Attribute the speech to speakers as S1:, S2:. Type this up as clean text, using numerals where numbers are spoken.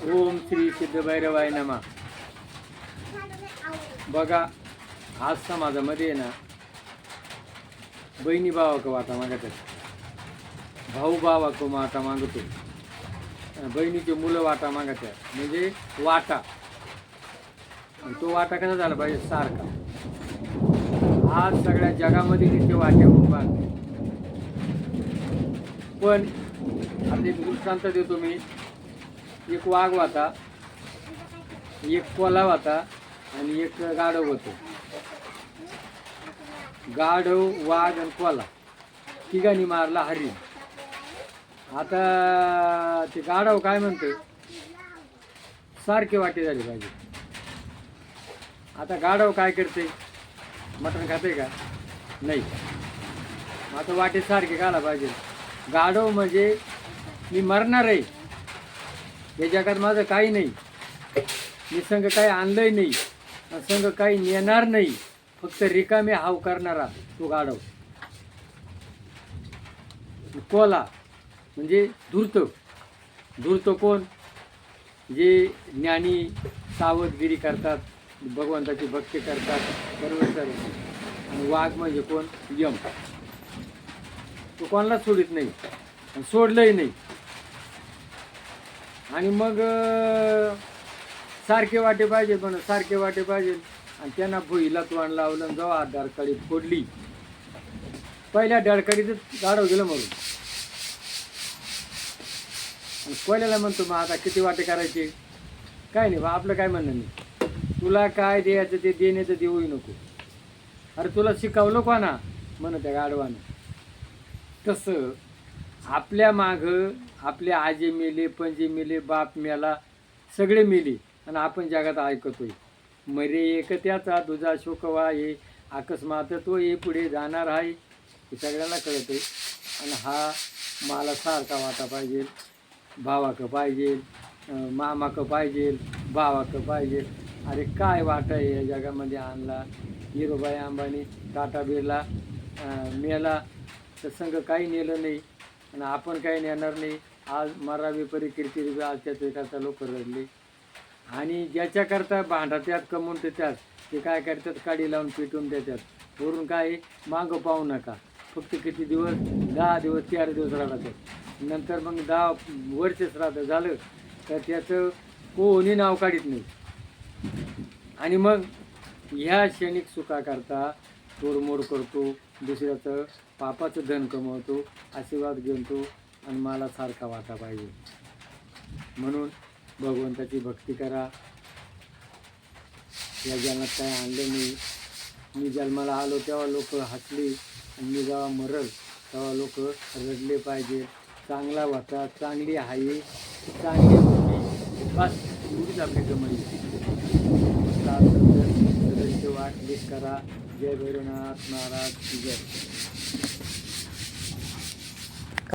S1: ओम श्री सिद्ध भैरवाय नमः. बघा, आज समाजामध्ये आहे ना, बहिणी भावाक वाटा मागतात, भाऊ भावाक वाटा मागतो, बहिणीचे मुलं वाटा मागतात, म्हणजे वाटा. आणि तो वाटा कसा झाला पाहिजे? सारखा. आज सगळ्या जगामध्ये तिथे वाटे उभा. पण आता एक दृष्टांत देतो मी. एक वाघ होता, एक कोल्हा होता आणि एक गाढव होतं. गाढव, वाघ आणि कोल्हा तिघांनी मारला हरिण. आता ते गाढव काय म्हणते? सारखे वाटे झाले पाहिजे. आता गाढव काय करते? मटण खाते का? नाही. आता वाटे सारखे घाला पाहिजे. गाढव म्हणजे मी मरणार आहे, या जगात माझं काही नाही, मी संघ काही आणलंय नाही, संघ काही नेणार नाही, फक्त रिकामे हाव करणारा तो गाढव. कोल्हा म्हणजे धूर्त. धूर्त कोण? जे ज्ञानी, सावधगिरी करतात, भगवंताची भक्ती करतात, बरोबर सर. आणि वाघ म्हणजे कोण? यम. तो कोणाला सोडित नाही आणि सोडलंही नाही. आणि मग सारखे वाटे पाहिजे, पण सारखे वाटे पाहिजे. आणि त्यांना भुईला तोंड लावलं, जेव्हा डळकडी फोडली, पहिल्या डळकडीतच गाढव गेलं मरून. आणि कोल्याला म्हणतो, मग आता किती वाटे करायचे? काय नाही बा, आपलं काय म्हणणं नाही, तुला काय द्यायचं ते देणे तर देऊही नको. अरे तुला शिकवलं कोणा? म्हणत त्या गाढवानं. तसं आपल्या मागं आपले आजे मेले, पणजे मेले, बाप मेला, सगळे मेले, आणि आपण जगात ऐकतोय मरे एक त्याचा तुझा शोकवा आहे, अकस्मात तो ये पुढे जाणार आहे. हे सगळ्यांना कळत आहे. आणि हा मला सारखा वाटा पाहिजे, भावाक पाहिजे, मामाक पाहिजे, भावाक पाहिजे. अरे काय वाटा आहे या जगामध्ये आणला? हिरोबाई अंबानी, टाटा बिर्ला मेला तर संघ काही नेलं नाही, आणि आपण काही नेणार नाही. आज मरावी परी कीर्ती आज त्याचा लोक रडले. आणि ज्याच्याकरता भांडत्यात कमवून देतात, ते काय करतात? काडी लावून पिटून देतात. वरून काय? मागं पाहू नका. फक्त किती दिवस? 10 दिवस, 4 दिवस राहतात. नंतर मग 10 वर्षच राहतं झालं तर त्याचं कोणी नाव काढत नाही. आणि मग ह्या क्षणिक सुखाकरता तोडमोड करतो, दुसऱ्याचं पापाचं धन कमवतो, आशीर्वाद घेतो, आणि मला सारखा वाटा पाहिजे. म्हणून भगवंताची भक्ती करा. या जन्मात काय आणलं नाही. मी जन्माला आलो तेव्हा लोक हसली, आणि मी जेव्हा मरल तेव्हा लोक रडले पाहिजे. चांगला वाटा, चांगली आहे, चांगली होती, बस एवढीच आपली कमाई. सदस्य वाट करा. जय भैरवनाथ महाराज की जय.